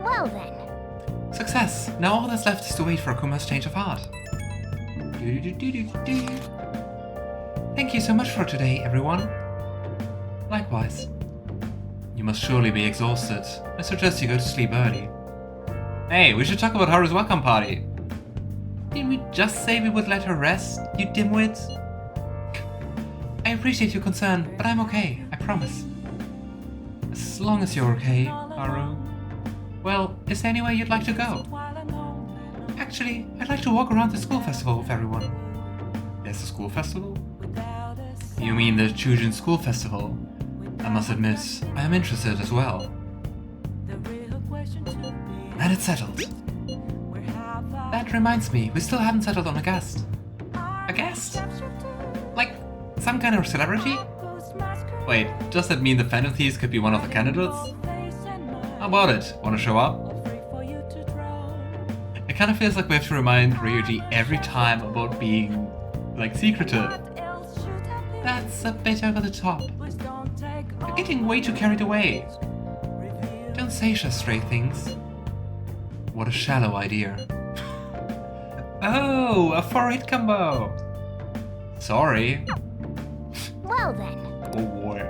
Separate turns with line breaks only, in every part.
Well then.
Success! Now all that's left is to wait for Akuma's change of heart. Thank you so much for today, everyone. Likewise. You must surely be exhausted. I suggest you go to sleep early. Hey, we should talk about Haru's welcome party. Didn't we just say we would let her rest, you dimwits? I appreciate your concern, but I'm okay, I promise. As long as you're okay, Haru. Well, is there anywhere you'd like to go? Actually, I'd like to walk around the school festival with everyone. There's a school festival? You mean the Chujin School Festival? I must admit, I am interested as well. And it's settled. That reminds me, we still haven't settled on a guest. A guest? Like, some kind of celebrity? Wait, does that mean the Phantom Thieves could be one of the candidates? How about it? Wanna show up? It kinda feels like we have to remind Ryuji every time about being, like, secretive. That's a bit over the top. You're getting way too carried away. Don't say such stray things. What a shallow idea. Oh, a 4-hit combo! Sorry.
Well then.
Oh boy.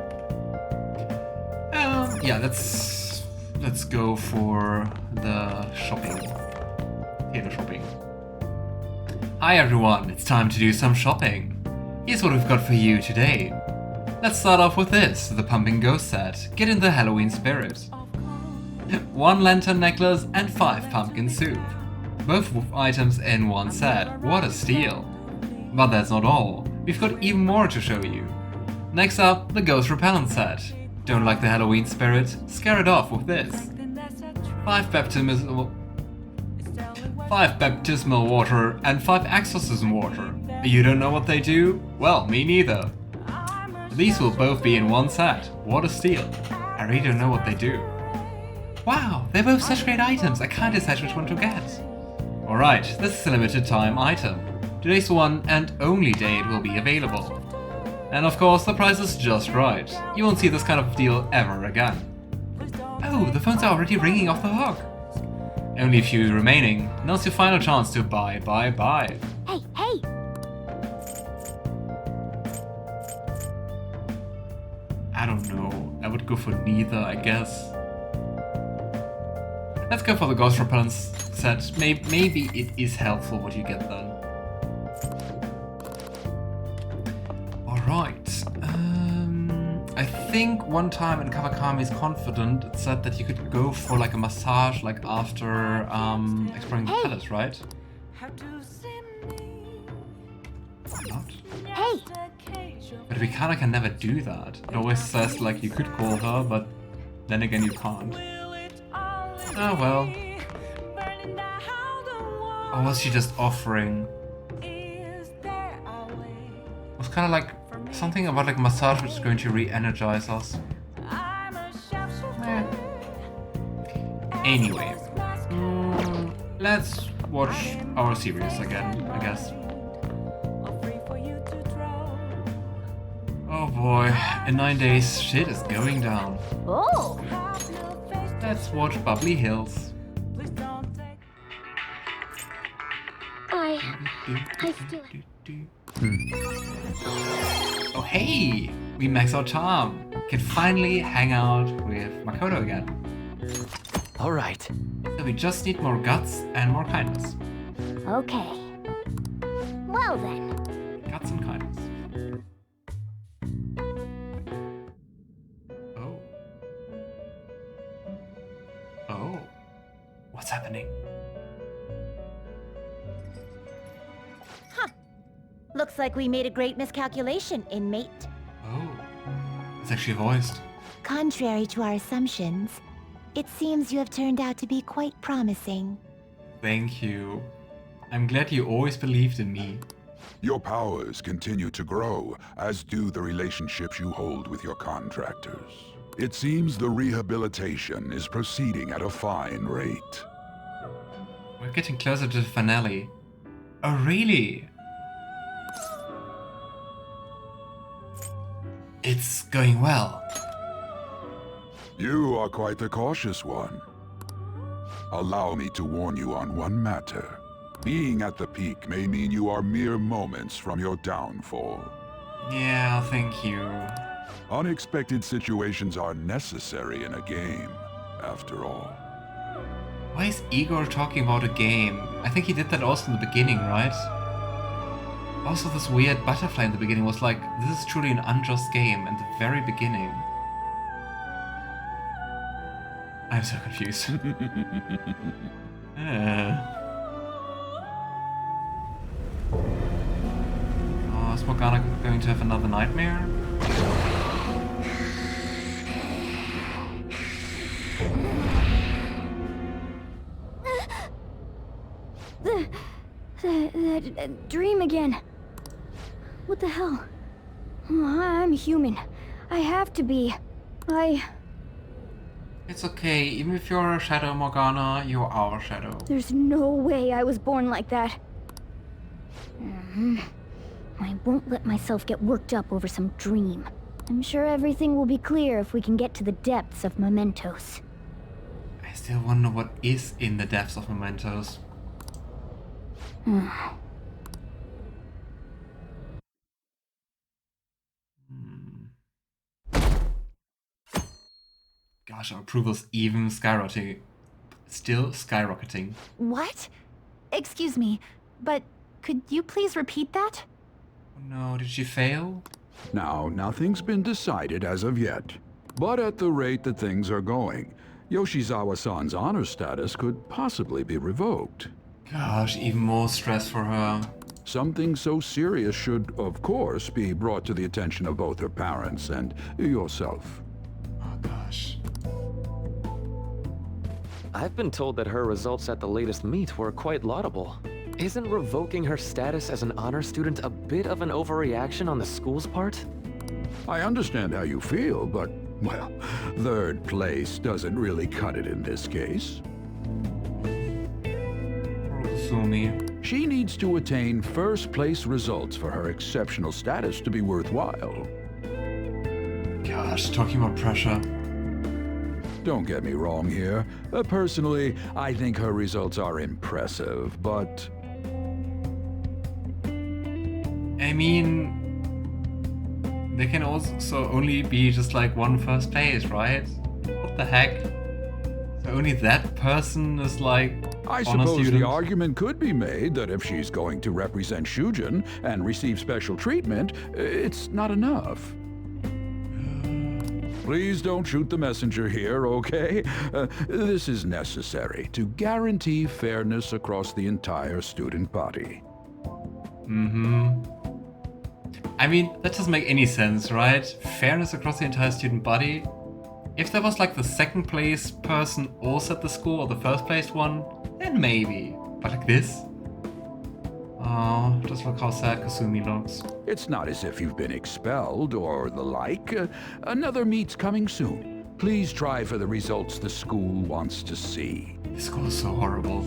Yeah, let's go for the shopping. Theater shopping. Hi everyone, it's time to do some shopping. Here's what we've got for you today. Let's start off with this, the Pumping Ghost set. Get in the Halloween spirit. 1 lantern necklace and 5 pumpkin soup. Both items in one set. What a steal. But that's not all. We've got even more to show you. Next up, the Ghost Repellent set. Don't like the Halloween spirit? Scare it off with this. 5 baptismal water and 5 exorcism water. You don't know what they do? Well, me neither. These will both be in one set. What a steal. I really don't know what they do. Wow, they're both such great items, I can't decide which one to get. Alright, this is a limited time item. Today's one and only day it will be available. And of course, the price is just right. You won't see this kind of deal ever again. Oh, the phones are already ringing off the hook. Only a few remaining. Now's your final chance to buy.
Hey, hey!
I don't know. I would go for neither, I guess. Let's go for the Ghost Repellent set. Maybe it is helpful what you get then. Alright. I think one time in Kawakami's Confident it said that you could go for like a massage like after exploring the palace, right? Why not?
Hey!
But Rikana can never do that. It always says like you could call her, but then again you can't. Oh well. Or was she just offering? It was kind of like something about like massage which is going to re-energize us. Anyway. Let's watch our series again, I guess. Oh boy, in 9 days shit is going down.
Oh!
Let's watch Bubbly Hills.
I still...
Oh hey! We max our charm. Can finally hang out with Makoto again.
Alright.
So we just need more guts and more kindness.
Okay. Well then.
Guts and kindness. Oh. Oh. What's happening?
Looks like we made a great miscalculation, inmate.
Oh. It's actually voiced.
Contrary to our assumptions, it seems you have turned out to be quite promising.
Thank you. I'm glad you always believed in me.
Your powers continue to grow, as do the relationships you hold with your contractors. It seems the rehabilitation is proceeding at a fine rate.
We're getting closer to the finale. Oh really? It's going well.
You are quite the cautious one. Allow me to warn you on one matter. Being at the peak may mean you are mere moments from your downfall.
Yeah, thank you.
Unexpected situations are necessary in a game, after all.
Why is Igor talking about a game? I think he did that also in the beginning, right? Also, this weird butterfly in the beginning was like, this is truly an unjust game in the very beginning. I'm so confused. Oh, is Morgana going to have another nightmare?
The dream again. What the hell? Oh, I'm human. I have to be.
It's okay, even if you're a shadow, Morgana, you're our shadow.
There's no way I was born like that. I won't let myself get worked up over some dream. I'm sure everything will be clear if we can get to the depths of mementos.
I still wonder what is in the depths of mementos. Gosh, our approval's even skyrocketing. Still skyrocketing.
What? Excuse me, but could you please repeat that?
Oh no, did she fail?
Now, nothing's been decided as of yet. But at the rate that things are going, Yoshizawa-san's honor status could possibly be revoked.
Gosh, even more stress for her.
Something so serious should, of course, be brought to the attention of both her parents and yourself.
Oh gosh.
I've been told that her results at the latest meet were quite laudable. Isn't revoking her status as an honor student a bit of an overreaction on the school's part?
I understand how you feel, but, well, third place doesn't really cut it in this case.
Poor Kasumi.
She needs to attain first place results for her exceptional status to be worthwhile.
Gosh, talking about pressure.
Don't get me wrong here. Personally, I think her results are impressive, but...
I mean, they can also only be just like one first place, right? What the heck? So only that person is like
I
honor
suppose
student?
the argument could be made that if she's going to represent Shujin and receive special treatment, it's not enough. Please don't shoot the messenger here, okay? This is necessary to guarantee fairness across the entire student body.
I mean, that doesn't make any sense, right? Fairness across the entire student body? If there was like the second place person also at the school, or the first place one, then maybe. But like this? Oh, just look how sad Kasumi looks.
It's not as if you've been expelled or the like. Another meet's coming soon. Please try for the results the school wants to see.
This school is so horrible.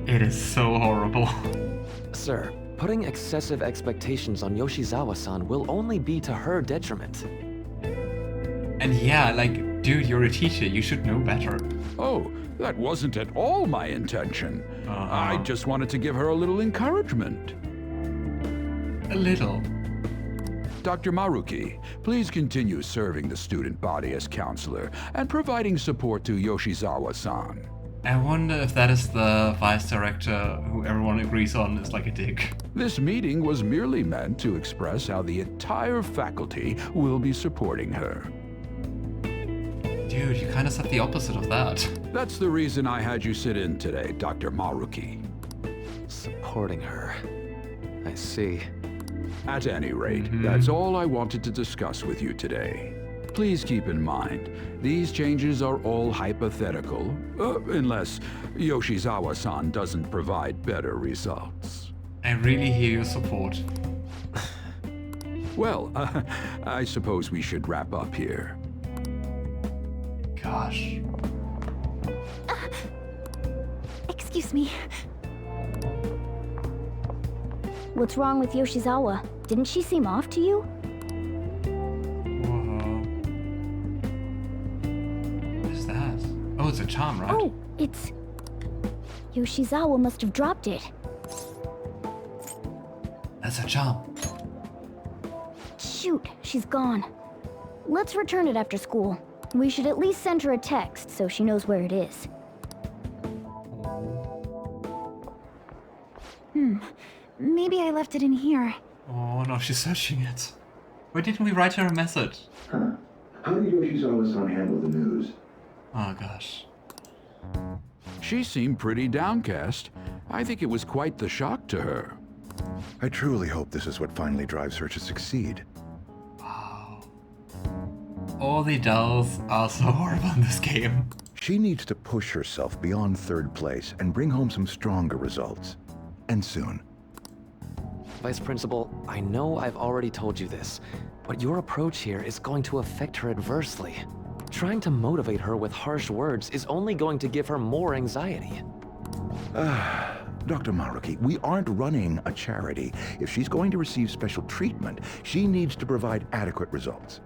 It is so horrible.
Sir, putting excessive expectations on Yoshizawa-san will only be to her detriment.
And yeah, like, dude, you're a teacher, you should know better.
Oh, that wasn't at all my intention. I just wanted to give her a little encouragement.
A little.
Dr. Maruki, please continue serving the student body as counselor and providing support to Yoshizawa-san.
I wonder if that is the vice director who everyone agrees on is like a dick.
This meeting was merely meant to express how the entire faculty will be supporting her.
Dude, you kind of said the opposite of that.
That's the reason I had you sit in today, Dr. Maruki.
Supporting her. I see.
At any rate, that's all I wanted to discuss with you today. Please keep in mind, these changes are all hypothetical, unless Yoshizawa-san doesn't provide better results.
I really hear your support.
Well, I suppose we should wrap up here.
Gosh.
Excuse me.
What's wrong with Yoshizawa? Didn't she seem off to you?
Whoa. What is that? Oh, it's a charm, right?
Oh, it's Yoshizawa must have dropped it.
That's a charm.
Shoot, she's gone. Let's return it after school. We should at least send her a text so she knows where it is.
Maybe I left it in here.
Oh no, she's searching it. Why didn't we write her a message?
Huh. How did Yoshizawa-san handle the news?
Oh gosh.
She seemed pretty downcast. I think it was quite the shock to her.
I truly hope this is what finally drives her to succeed.
Wow. All the dolls are so horrible in this game.
She needs to push herself beyond third place and bring home some stronger results. And soon.
Vice Principal, I know I've already told you this, but your approach here is going to affect her adversely. Trying to motivate her with harsh words is only going to give her more anxiety.
Dr. Maruki, we aren't running a charity. If she's going to receive special treatment, she needs to provide adequate results.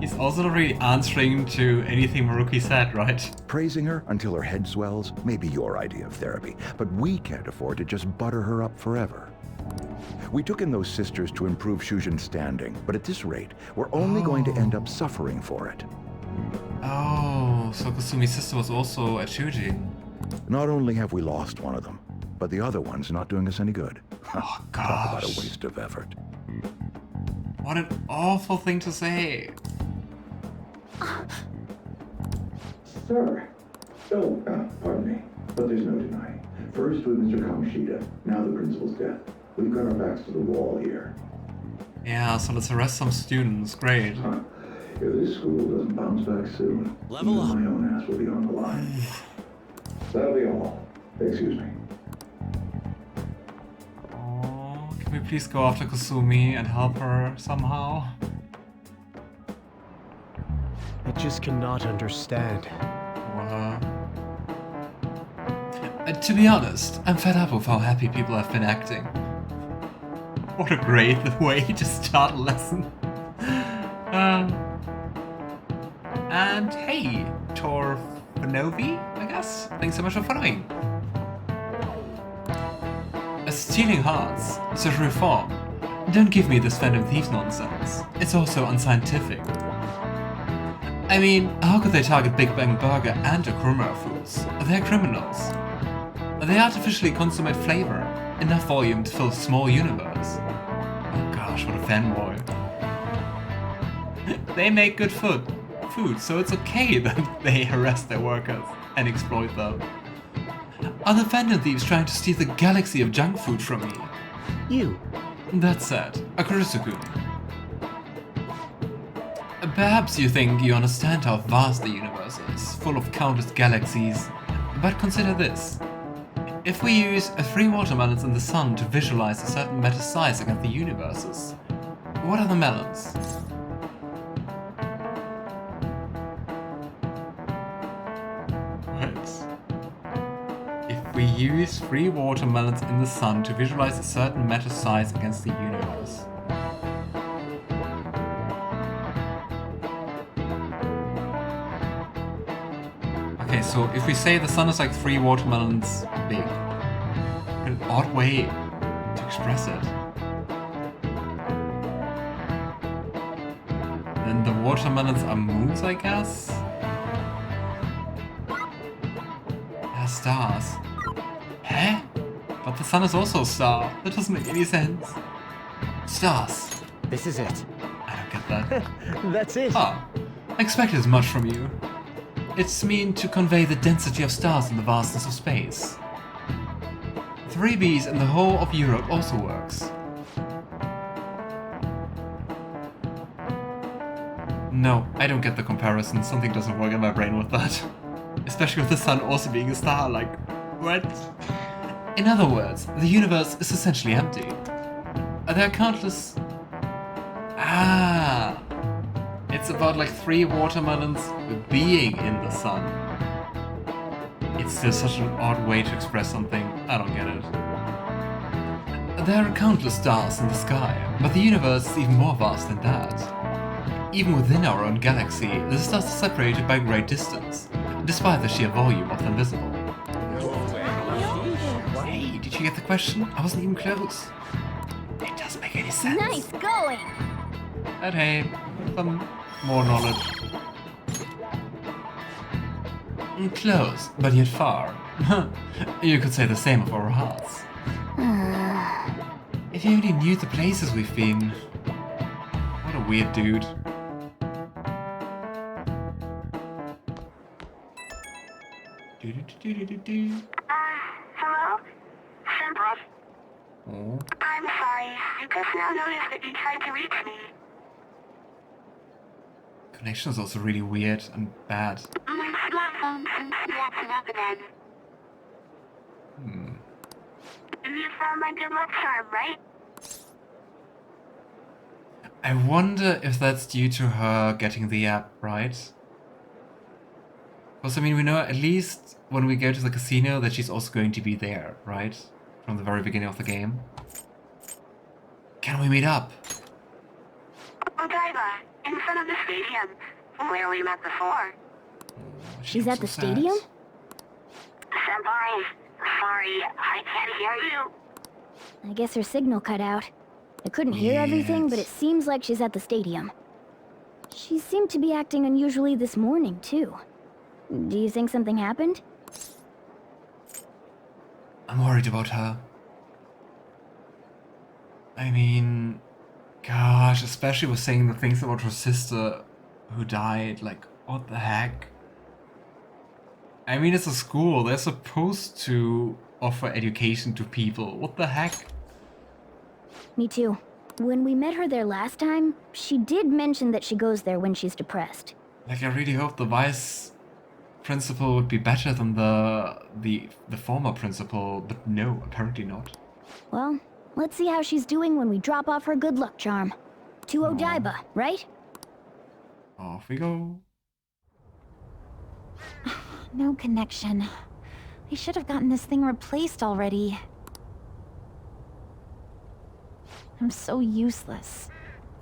He's also not really answering to anything Maruki said, right?
Praising her until her head swells may be your idea of therapy, but we can't afford to just butter her up forever. We took in those sisters to improve Shujin's standing, but at this rate, we're only going to end up suffering for it.
Oh, so Kasumi's sister was also at Shujin.
Not only have we lost one of them, but the other one's not doing us any good.
Oh
Talk about
gosh.
a waste of effort.
What an awful thing to say.
Sir. Oh, pardon me. But there's no denying. First with Mr. Kamoshida, now the principal's death. We've got our backs to the wall here.
Yeah, so let's arrest some students. Great.
Huh. If this school doesn't bounce back soon,
Level up.
my own ass will be on the line. That'll be all. Excuse me.
Oh, can we please go after Kasumi and help her somehow?
I just cannot understand.
To be honest, I'm fed up with how happy people have been acting. What a great way to start a lesson. And hey, Torfanovi, I guess? Thanks so much for following. Stealing hearts, social reform. Don't give me this Phantom Thieves nonsense. It's also unscientific. I mean, how could they target Big Bang Burger and Okumura foods? They're criminals. They artificially consummate flavor, enough volume to fill a small universe. Oh gosh, what a fanboy. They make good food, so it's okay that they harass their workers and exploit them. Are the Phantom Thieves trying to steal the galaxy of junk food from me?
You.
That said, Kurusu-kun. Perhaps you think you understand how vast the universe is, full of countless galaxies, but consider this. If we use 3 watermelons in the sun to visualize a certain matter size against the universes, what are the melons? What? If we use 3 watermelons in the sun to visualize a certain matter size against the universe. Okay, so if we say the sun is like 3 watermelons big, an odd way to express it. Then the watermelons are moons, I guess? Yeah, stars. Huh? But the sun is also a star. That doesn't make any sense. Stars.
This is it.
I don't get that.
That's it.
Ah, I expected as much from you. It's meant to convey the density of stars in the vastness of space. 3 Bs in the whole of Europe also works. No, I don't get the comparison. Something doesn't work in my brain with that. Especially with the sun also being a star, like, what? In other words, the universe is essentially empty. There are countless... Ah! It's about like 3 watermelons being in the sun. It's still such an odd way to express something. I don't get it. There are countless stars in the sky, but the universe is even more vast than that. Even within our own galaxy, the stars are separated by a great distance, despite the sheer volume of them visible. Hey, did you get the question? I wasn't even close. It doesn't make any sense.
Nice going!
But hey, some more knowledge. Close, but yet far. You could say the same of our hearts. If you only knew the places we've been. What a weird dude.
Hello? Senpai?
Oh.
I'm sorry. I just now noticed that you tried to reach me.
Connection is also really weird and bad.
My smartphone seems to be acting up again. You found my good luck charm, right?
I wonder if that's due to her getting the app, right? Because, I mean, we know at least when we go to the casino that she's also going to be there, right? From the very beginning of the game. Can we meet up?
Odaiba, in front of the stadium, where we met before.
She's
looks
at the
so sad.
stadium?
Senpai, sorry, I can't hear you.
I guess her signal cut out. I couldn't hear everything, but it seems like she's at the stadium. She seemed to be acting unusually this morning, too. Do you think something happened?
I'm worried about her. I mean, gosh, especially with saying the things about her sister who died, like, what the heck? I mean, it's a school, they're supposed to offer education to people, what the heck?
Me too. When we met her there last time, she did mention that she goes there when she's depressed.
Like, I really hope the vice principal would be better than the former principal, but no, apparently not.
Well, let's see how she's doing when we drop off her good luck charm. To Odaiba, right?
Off we go.
No connection. They should have gotten this thing replaced already. I'm so useless.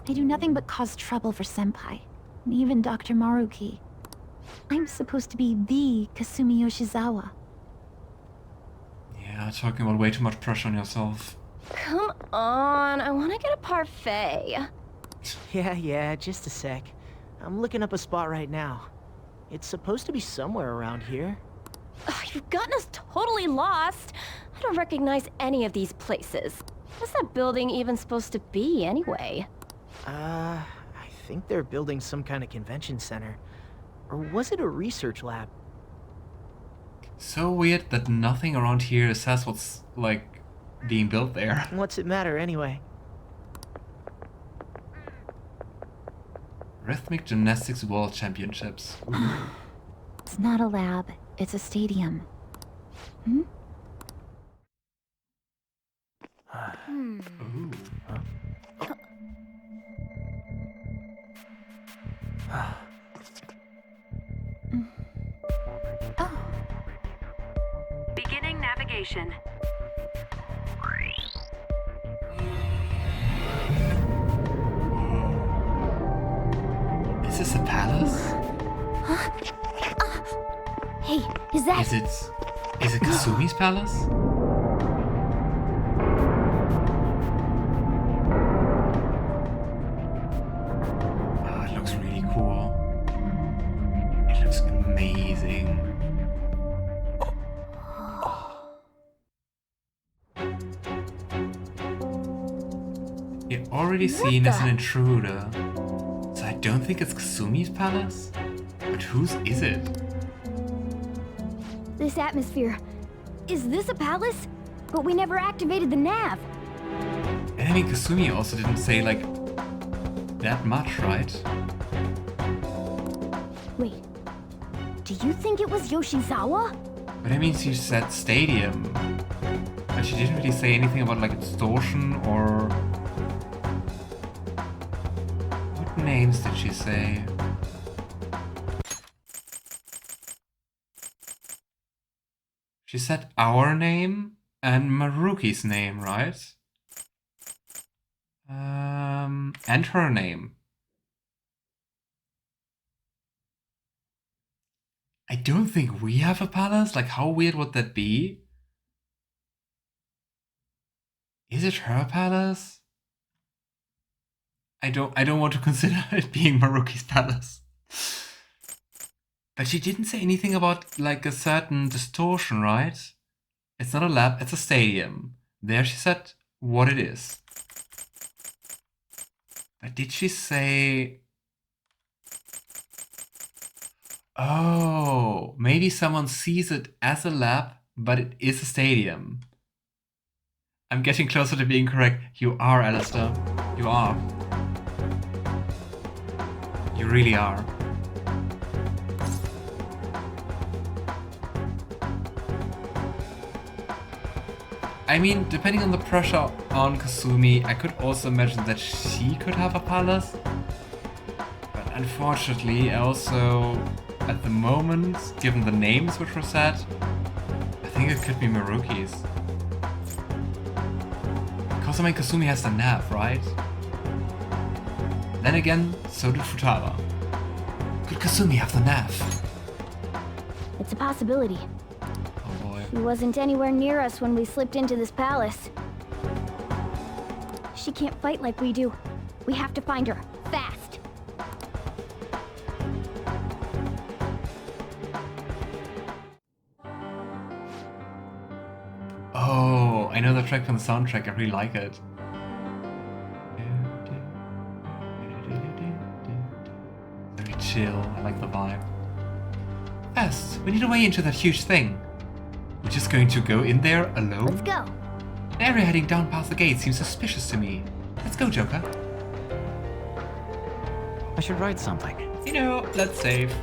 I do nothing but cause trouble for Senpai, and even Dr. Maruki. I'm supposed to be the Kasumi Yoshizawa.
Yeah, talking about way too much pressure on yourself.
Come on, I want to get a parfait.
Yeah, just a sec. I'm looking up a spot right now. It's supposed to be somewhere around here.
Ugh, you've gotten us totally lost. I don't recognize any of these places. What's that building even supposed to be, anyway?
I think they're building some kind of convention center. Or was it a research lab?
So weird that nothing around here says what's, like, being built there.
What's it matter, anyway?
Rhythmic Gymnastics World Championships.
It's not a lab, it's a stadium. Hmm?
Ooh.
Beginning navigation.
Is this a palace?
Hey, is that...
Is it Kasumi's palace? Oh, it looks really cool. It looks amazing. You're already seen as an intruder, so I don't think it's Kasumi's palace. But whose is it?
This atmosphere... Is this a palace? But we never activated the nav.
And I mean, Kasumi also didn't say, like, that much, right?
Wait. Do you think it was Yoshizawa?
But I mean, she said stadium. But she didn't really say anything about, like, extortion or... What names did she say? She said our name and Maruki's name, right? And her name. I don't think we have a palace. Like, how weird would that be? Is it her palace? I don't want to consider it being Maruki's palace. But she didn't say anything about like a certain distortion, right? It's not a lab, it's a stadium. There she said what it is. But did she say... Oh, maybe someone sees it as a lab, but it is a stadium. I'm getting closer to being correct. You are, Alistair. You are. You really are. I mean, depending on the pressure on Kasumi, I could also imagine that she could have a palace. But unfortunately, also, at the moment, given the names which were said, I think it could be Maruki's. Because I mean, Kasumi has the nav, right? Then again, so did Futaba. Could Kasumi have the nav?
It's a possibility.
Oh boy.
She wasn't anywhere near us when we slipped into this palace. She can't fight like we do. We have to find her, fast.
Oh, I know the track from the soundtrack, I really like it. Very chill, I like the vibe. Fast, we need a way into that huge thing. We're just going to go in there alone?
Let's go.
The area heading down past the gate seems suspicious to me. Let's go, Joker.
I should write something.
You know, let's save.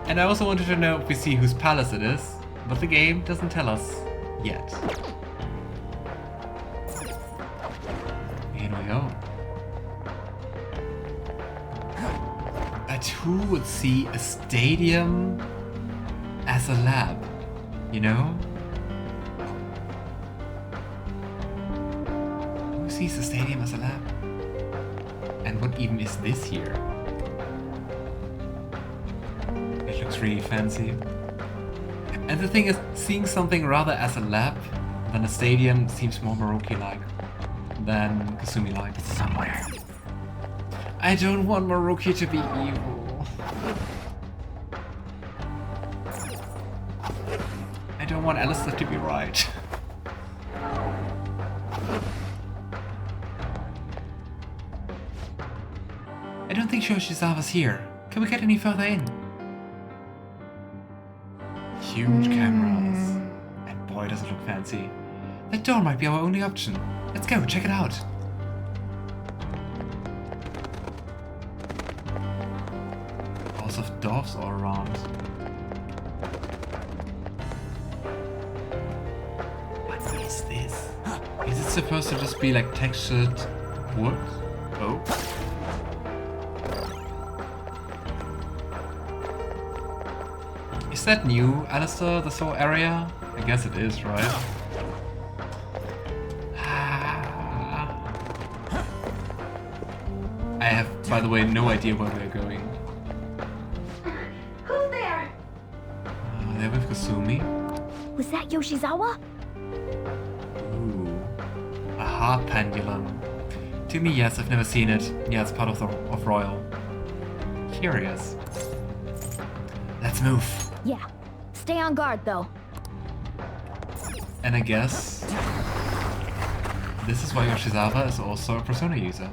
And I also wanted to know if we see whose palace it is, but the game doesn't tell us yet. Here we go. But who would see a stadium as a lab, you know? Who sees the stadium as a lab? And what even is this here? It looks really fancy. And the thing is, seeing something rather as a lab than a stadium seems more Maruki-like than Kasumi-like.
Somewhere.
I don't want Maruki to be evil. I don't want Alistair to be right. I don't think Yoshizawa's here. Can we get any further in? Huge cameras. And boy, does it look fancy. That door might be our only option. Let's go, check it out. Lots of doors all around. What is this? Is it supposed to just be like textured wood? Oh. Is that new, Alistair, this whole area? I guess it is, right? I have, by the way, no idea where we're going.
Who's there?
There with Kasumi.
Was that Yoshizawa?
Ooh. A heart pendulum. To me, yes, I've never seen it. Yeah, it's part of Royal. Curious. Let's move.
Yeah. Stay on guard, though.
And I guess this is why Yoshizawa is also a Persona user.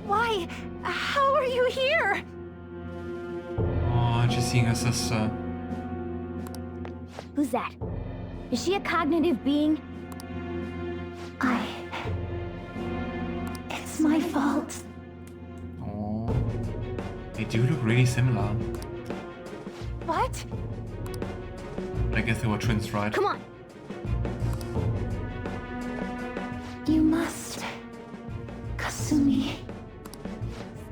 Why? How are you here?
Oh, she's seeing her sister.
Who's that? Is she a cognitive being?
It's my fault.
Oh, they do look really similar.
What?
But I guess they were twins, right?
Come on.
You must. Kasumi.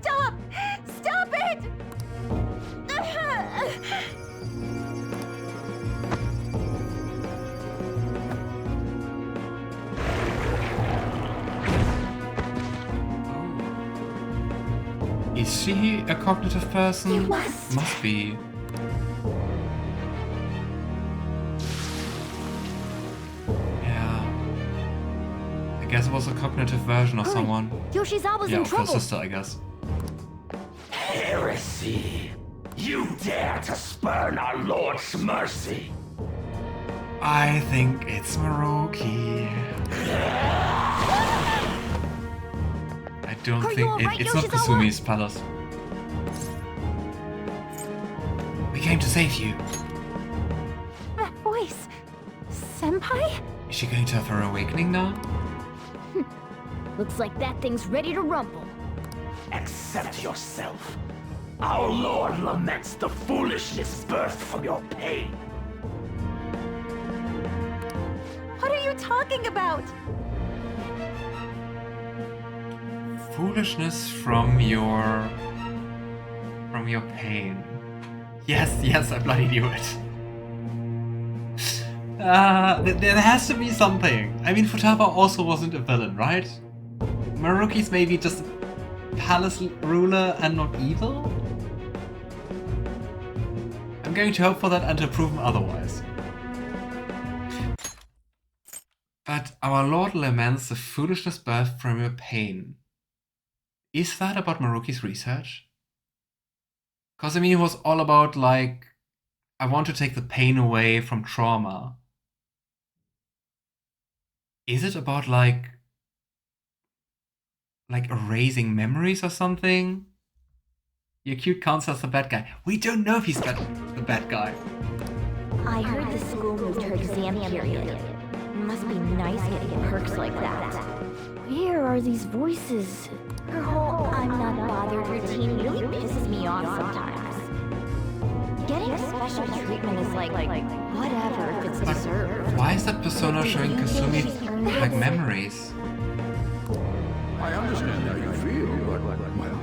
Stop! Stop it!
Is she a cognitive person?
You must.
Must be. guess it was a cognitive version of
Hurry.
someone.
Yoshizawa's
Yeah,
in
of her
trouble.
sister, I guess.
Heresy! You dare to spurn our Lord's mercy!
I think it's Maruki. I don't
Are you
think
alright,
it's not
Yoshizawa?
Kasumi's palace. We came to save you.
That voice. Senpai?
Is she going to have her awakening now?
Looks like that thing's ready to rumble.
Accept yourself. Our Lord laments the foolishness birthed from your pain.
What are you talking about?
Foolishness from your pain. Yes, I bloody knew it. There has to be something. I mean, Futaba also wasn't a villain, right? Maruki's maybe just a palace ruler and not evil? I'm going to hope for that until proven otherwise. But our Lord laments the foolishness birthed from your pain. Is that about Maruki's research? Because I mean, it was all about, like, I want to take the pain away from trauma. Is it about, like erasing memories or something? Your cute counselor's the bad guy. We don't know if he's the bad guy.
I heard the school moved her exam period. It must be nice getting perks like that.
Where are these voices?
Her whole I'm not bothered routine really pisses me off sometimes. Getting special treatment is like whatever if it's
But
deserved.
why is that persona showing Kasumi like memories?
I understand how you feel, but, well,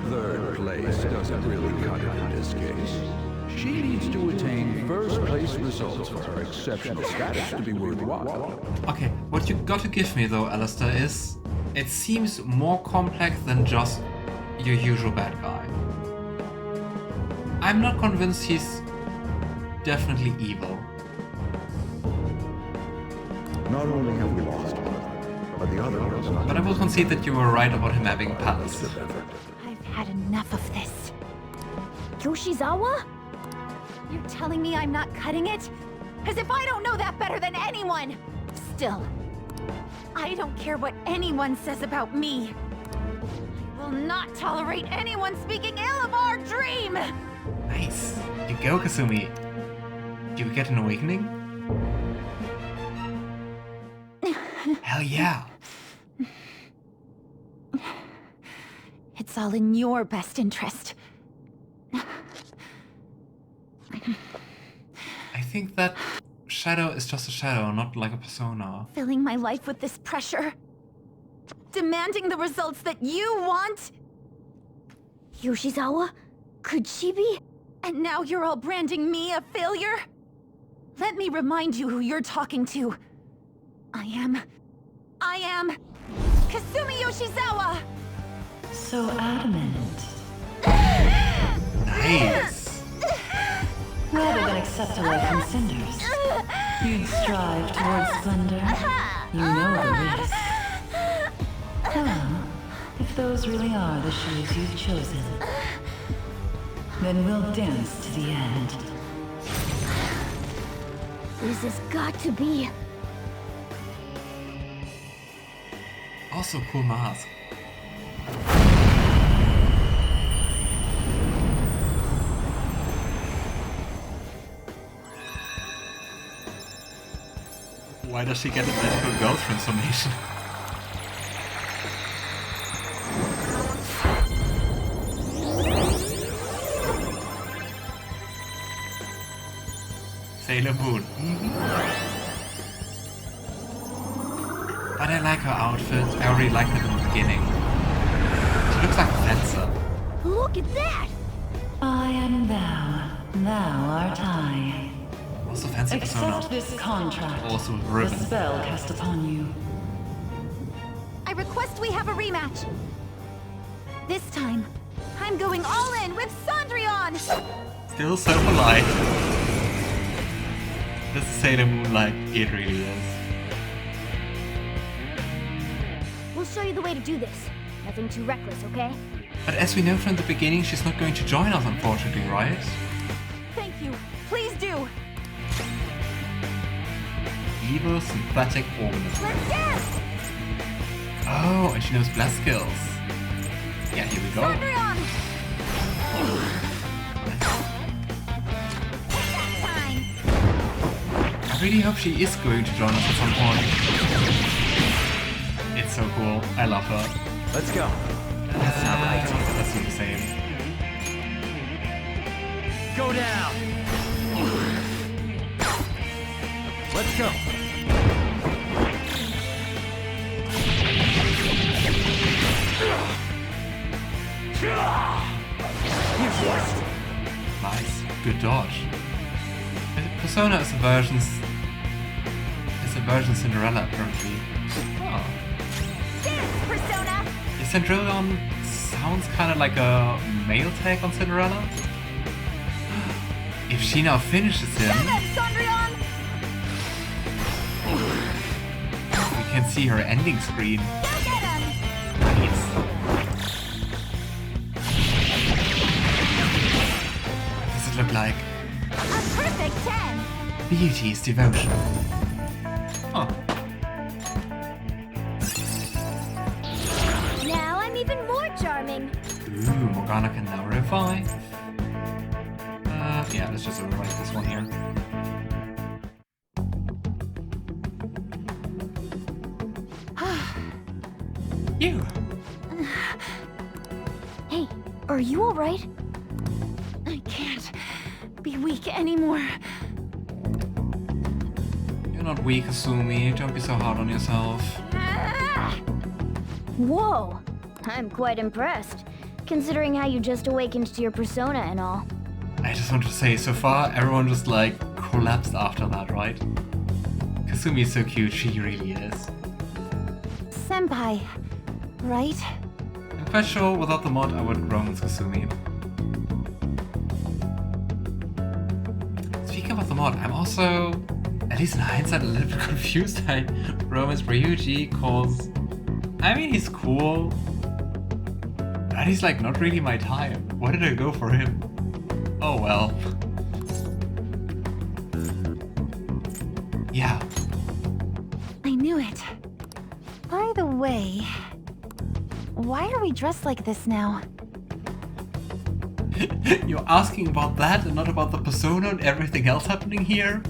third place doesn't really cut it in this case. She needs to attain first place results for her exceptional status to be worthwhile.
Okay, what you got to give me though, Alistair, is it seems more complex than just your usual bad guy. I'm not convinced he's definitely evil.
Not only have we lost one, but the other was not.
But I will concede that you were right about him having a palace.
I've had enough of this.
Yoshizawa?
You're telling me I'm not cutting it? As if I don't know that better than anyone! Still, I don't care what anyone says about me. I will not tolerate anyone speaking ill of our dream!
Nice. You go, Kasumi. Do you get an awakening? Hell yeah.
It's all in your best interest.
I think that shadow is just a shadow, not like a persona.
Filling my life with this pressure. Demanding the results that you want.
Yoshizawa? Could she be?
And now you're all branding me a failure? Let me remind you who you're talking to. I am Kasumi Yoshizawa!
So adamant.
Nice.
Rather than accept a life in cinders, you'd strive towards splendor. You know the risk. Well, if those really are the shoes you've chosen, then we'll dance to the end.
This has got to be...
Also cool mask. Why does she get a magical girl transformation? Sailor Moon. But I like her outfit. I already liked it in the beginning. She looks like a fencer.
Look at that!
I am thou, thou art I.
Also fancy persona.
Accept this contract.
Also with
The
ribbon.
spell cast upon you.
I request we have a rematch. This time, I'm going all in with Cendrillon!
Still so polite. This is Sailor Moon like it really is.
show you the way to do this. Nothing too reckless, okay?
But as we know from the beginning, she's not going to join us, unfortunately, right?
Thank you. Please do.
Evil synthetic organism.
Let's dance!
Oh, and she knows blast skills. Yeah, here we go.
Cendrillon!
I really hope she is going to join us at some point. It's so cool. I love her.
Let's go.
That's not right. Let's do the same.
Go down. Let's go.
Nice. Good dodge. Persona is a version Cinderella, apparently. Oh.
Dance, Persona!
Is Cendrillon sounds kind of like a male take on Cinderella? If she now finishes him,
Cendrillon!
we can see her ending screen.
Go get him!
Nice. What does it look like?
A perfect 10!
Beauty is devotion. Huh.
Now I'm even more charming.
Ooh, Morgana can now revive. Yeah, let's just overwrite this one here. You!
Hey, are you alright?
I can't be weak anymore.
You're not weak, Kasumi. Don't be so hard on yourself.
Whoa! I'm quite impressed, considering how you just awakened to your persona and all.
I just want to say, so far, everyone just like collapsed after that, right? Kasumi is so cute, she really is.
Senpai, right?
I'm quite sure without the mod I would romance Kasumi. Speaking about the mod, I'm also, at least in hindsight, a little bit confused I romance Ryuji, cause I mean he's cool, but he's like not really my type. Why did I go for him? Oh well. Yeah.
I knew it. By the way, why are we dressed like this now?
You're asking about that and not about the persona and everything else happening here?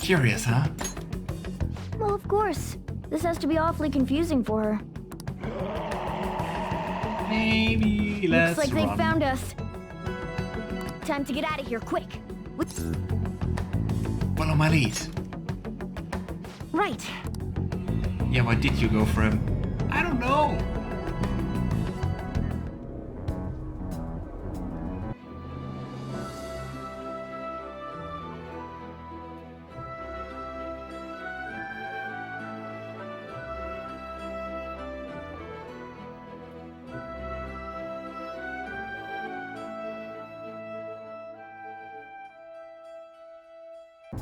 Curious, huh?
Well, of course. This has to be awfully confusing for her.
Maybe let's
Looks like
run.
they found us. Time to get out of here, quick.
Follow my lead.
Right.
Yeah, why did you go for him? I don't know.